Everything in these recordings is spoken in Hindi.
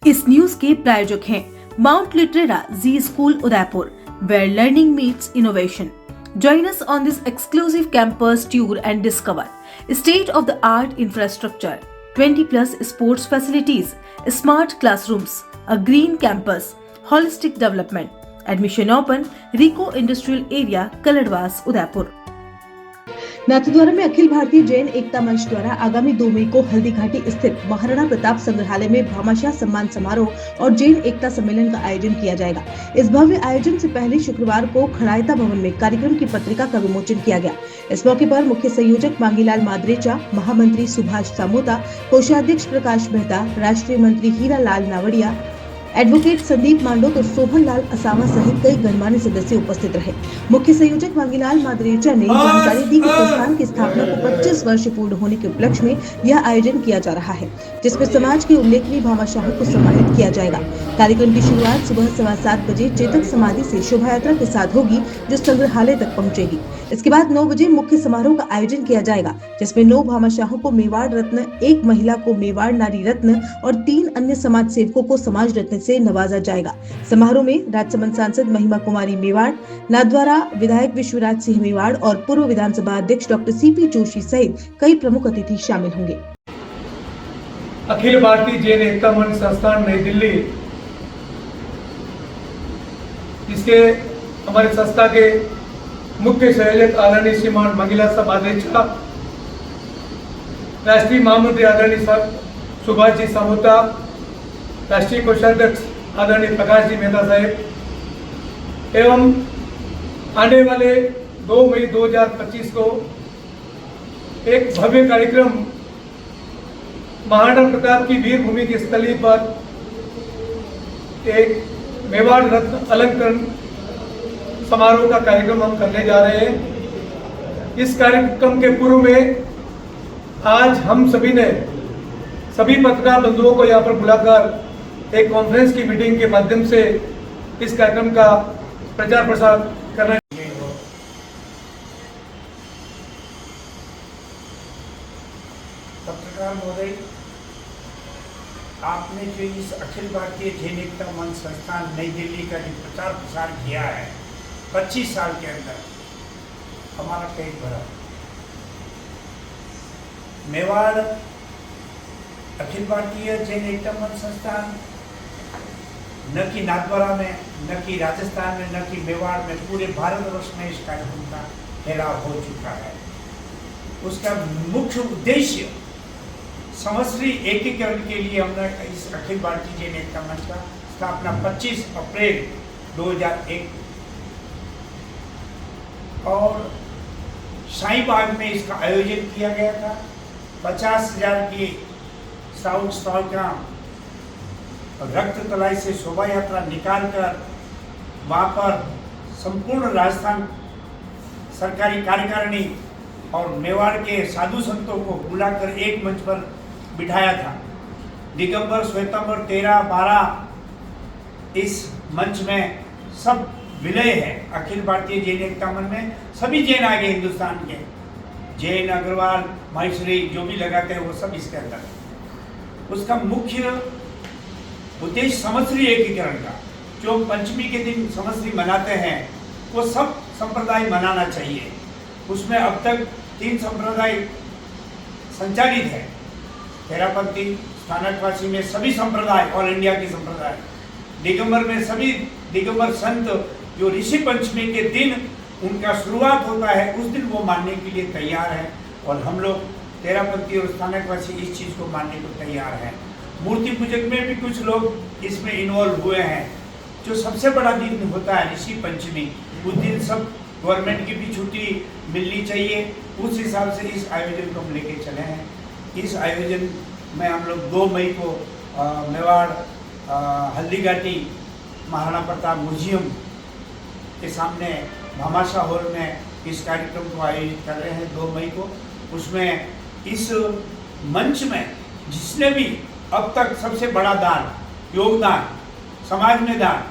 इस न्यूज के प्रायोजक हैं Mount Litera Zee School Udaipur, where learning meets innovation. Join us on this exclusive campus tour and discover state-of-the-art infrastructure, 20+ sports facilities, smart classrooms, a green campus, holistic development. Admission open, Rico Industrial Area, Kaladwas, Udaipur. Nathdwara में अखिल भारतीय जैन एकता मंच द्वारा आगामी 2 मई को हल्दी घाटी स्थित महाराणा प्रताप संग्रहालय में भामाशाह सम्मान समारोह और जैन एकता सम्मेलन का आयोजन किया जाएगा। इस भव्य आयोजन से पहले शुक्रवार को खड़ायता भवन में कार्यक्रम की पत्रिका का विमोचन किया गया। इस मौके पर मुख्य संयोजक मांगीलाल मादरेचा, महामंत्री सुभाष सामोता, कोषाध्यक्ष प्रकाश मेहता, राष्ट्रीय मंत्री हीरा लाल नावड़िया, एडवोकेट संदीप मांडोत और सोहन लाल असावा सहित कई गणमान्य सदस्य उपस्थित रहे। मुख्य संयोजक मांगीलाल मादरेचा ने जानकारी दी कि संस्थान की स्थापना को 25 वर्ष पूर्ण होने के उपलक्ष्य में यह आयोजन किया जा रहा है, जिसमें समाज के उल्लेखनीय भामाशाहों को सम्मानित किया जाएगा। कार्यक्रम की शुरुआत सुबह 7:15 बजे चेतक समाधि से शोभा यात्रा के साथ होगी, जो संग्रहालय तक पहुंचेगी। इसके बाद 9 बजे मुख्य समारोह का आयोजन किया जाएगा, जिसमें 9 भामाशाहों को मेवाड़ रत्न, 1 महिला को मेवाड़ नारी रत्न और 3 अन्य समाज सेवकों को समाज रत्न से नवाजा जाएगा। समारोह में राजसमंद सांसद महिमा कुमारी मेवाड़, नाथद्वारा विधायक विश्वराज सिंह मेवाड़ और पूर्व विधानसभा अध्यक्ष डॉक्टर सीपी जोशी सहित कई प्रमुख अतिथि शामिल होंगे। अखिल भारतीय जैन एकता मंच संस्थान नई दिल्ली, इसके हमारे संस्था के मुख्य संयोजक आदरणीय श्रीमान मांगीलाल साहब मादरेचा, राष्ट्रीय महामंत्री आदरणीय सुभाष जी सामोता, राष्ट्रीय कोषाध्यक्ष आदरणीय प्रकाश जी मेहता साहेब एवं आने वाले 2 मई 2025 को एक भव्य कार्यक्रम महाराणा प्रताप की वीर भूमि की स्थली पर एक मेवाड़ रत्न अलंकरण समारोह का कार्यक्रम हम करने जा रहे हैं। इस कार्यक्रम के पूर्व में आज हम सभी ने सभी पत्रकार बंधुओं को यहाँ पर बुलाकर एक कॉन्फ्रेंस की मीटिंग के माध्यम से इस कार्यक्रम का प्रचार प्रसार करना। पत्रकार महोदय, आपने जो इस अखिल भारतीय जैन एकता मंच संस्थान नई दिल्ली का जो प्रचार प्रसार किया है 25 साल के अंदर, हमारा पेट भरा। मेवाड़ अखिल भारतीय जैन एकता मंच संस्थान न कि नाथद्वारा में, न कि राजस्थान में, न कि मेवाड़ में, पूरे भारतवर्ष में इस कार्यक्रम का फैलाव हो चुका है। उसका मुख्य उद्देश्य समश्री एकीकरण के लिए हमने इस अखिल भारतीय जैन एकता मंच का स्थापना 25 अप्रैल 2001 और शाहीबाग में इसका आयोजन किया गया था। 50,000 की साउथ स्टॉलग्राम रक्त तलाई से शोभा यात्रा निकालकर वहाँ पर संपूर्ण राजस्थान सरकारी कार्यकारिणी और मेवाड़ के साधु संतों को बुलाकर एक मंच पर बिठाया था। दिगंबर, श्वेतांबर, 13, 12 इस मंच में सब विलय है। अखिल भारतीय जैन एकता मंच में सभी जैन आ गए, हिंदुस्तान के जैन, अग्रवाल, माहेश्वरी जो भी लगाते हैं वो सब इसके अंदर है। उसका मुख्य उद्देश्य समश्री एकीकरण का, जो पंचमी के दिन समश्री मनाते हैं वो सब संप्रदाय मनाना चाहिए। उसमें अब तक 3 संप्रदाय संचालित है। तेरापंथी, स्थानकवासी में सभी संप्रदाय, ऑल इंडिया के संप्रदाय, दिगंबर में सभी दिगंबर संत जो ऋषि पंचमी के दिन उनका शुरुआत होता है उस दिन वो मानने के लिए तैयार है। और हम लोग तेरापंथी और स्थानकवासी इस चीज़ को मानने को तैयार है। मूर्ति पूजक में भी कुछ लोग इसमें इन्वॉल्व हुए हैं। जो सबसे बड़ा दिन होता है ऋषि पंचमी, उस दिन सब गवर्नमेंट की भी छुट्टी मिलनी चाहिए। उस हिसाब से इस आयोजन को हम लेके चले हैं। इस आयोजन में हम लोग 2 मई को मेवाड़ हल्दी घाटी महाराणा प्रताप म्यूजियम के सामने भामाशाह हॉल में इस कार्यक्रम को आयोजित कर रहे हैं 2 मई को। उसमें इस मंच में जिसने भी अब तक सबसे बड़ा दान, योगदान, समाज में दान,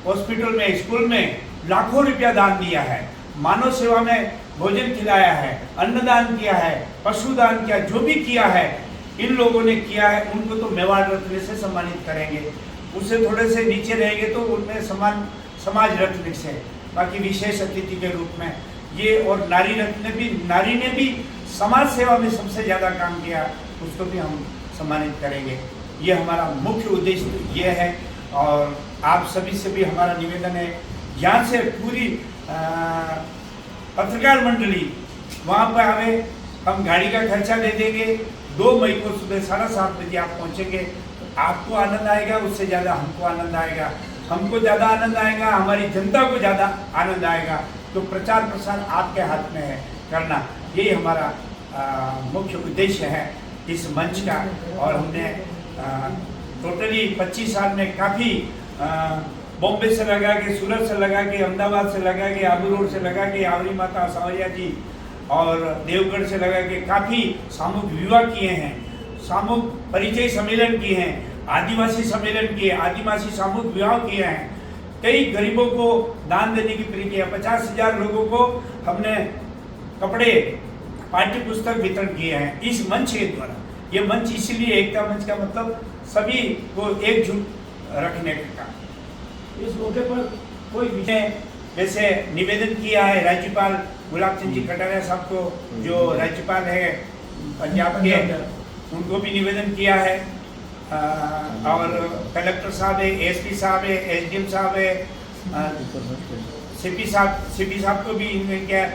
हॉस्पिटल में, स्कूल में लाखों रुपया दान दिया है, मानव सेवा में भोजन खिलाया है, अन्नदान किया है, पशुदान किया, जो भी किया है, इन लोगों ने किया है उनको तो मेवाड़ रत्न से सम्मानित करेंगे, उससे थोड़े से नीचे रहेंगे तो उनमें सम्मान समाज रत्न से, बाकी विशेष अतिथि के रूप में ये, और नारी ने भी समाज सेवा में सबसे ज़्यादा काम किया, उसको भी हम सम्मानित करेंगे। ये हमारा मुख्य उद्देश्य ये है। और आप सभी से भी हमारा निवेदन है, यहाँ से पूरी पत्रकार मंडली वहाँ पर आवे, हम गाड़ी का खर्चा दे देंगे। 2 मई को सुबह 7:30 बजे आप पहुँचेंगे, तो आपको आनंद आएगा, उससे ज़्यादा हमको आनंद आएगा। हमको ज़्यादा आनंद आएगा, हमारी जनता को ज़्यादा आनंद आएगा। तो प्रचार प्रसार आपके हाथ में है करना, यही हमारा मुख्य उद्देश्य है इस मंच का। और हमने टोटली 25 साल में काफ़ी बॉम्बे से लगा के, सूरत से लगा के, अहमदाबाद से लगा के, आबू रोड से लगा के, आवरी माता सांवरिया जी और देवगढ़ से लगा के काफ़ी सामूहिक विवाह किए हैं, सामूहिक परिचय सम्मेलन किए हैं, आदिवासी सम्मेलन किए, आदिवासी सामूहिक विवाह किए हैं, कई गरीबों को दान देने की प्रक्रिया, 50,000 लोगों को हमने कपड़े, पाठ्य पुस्तक वितरण किए हैं इस मंच के द्वारा। ये मंच इसलिए एकता मंच का मतलब सभी को एकजुट रखने का। इस मौके पर कोई विषय जैसे निवेदन किया है राज्यपाल गुलाब चंद जी कटारिया साहब को, जो राज्यपाल है पंजाब के, उनको भी निवेदन किया है। और कलेक्टर साहब है, एसपी साहब है, एसडीएम साहब है, सीपी साहब को भी इन्होंने क्या,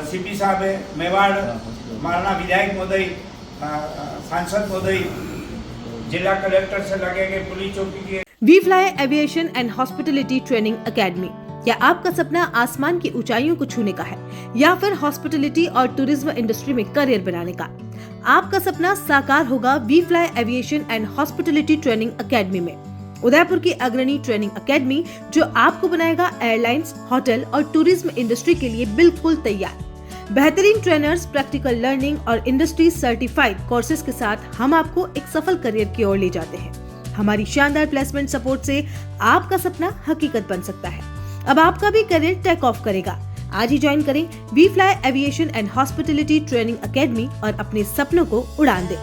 सीपी साहब है, मेवाड़ महाराणा विधायक महोदय, सांसद महोदय, जिला कलेक्टर से लगेंगे, पुलिस चौकी के। We fly aviation and hospitality training academy. क्या आपका सपना आसमान की ऊंचाइयों को छूने का है, या फिर हॉस्पिटलिटी और टूरिज्म इंडस्ट्री में करियर बनाने का? आपका सपना साकार होगा we fly aviation and hospitality training academy में। उदयपुर की अग्रणी ट्रेनिंग एकेडमी जो आपको बनाएगा एयरलाइंस, होटल और टूरिज्म इंडस्ट्री के लिए बिल्कुल तैयार। बेहतरीन ट्रेनर्स, प्रैक्टिकल लर्निंग और इंडस्ट्री सर्टिफाइड कोर्सेज के साथ हम आपको एक सफल करियर की ओर ले जाते हैं। हमारी शानदार प्लेसमेंट सपोर्ट से आपका सपना हकीकत बन सकता है। अब आपका भी करियर टेक ऑफ करेगा। आज ही ज्वाइन करें we fly aviation and hospitality training academy और अपने सपनों को उड़ान दें।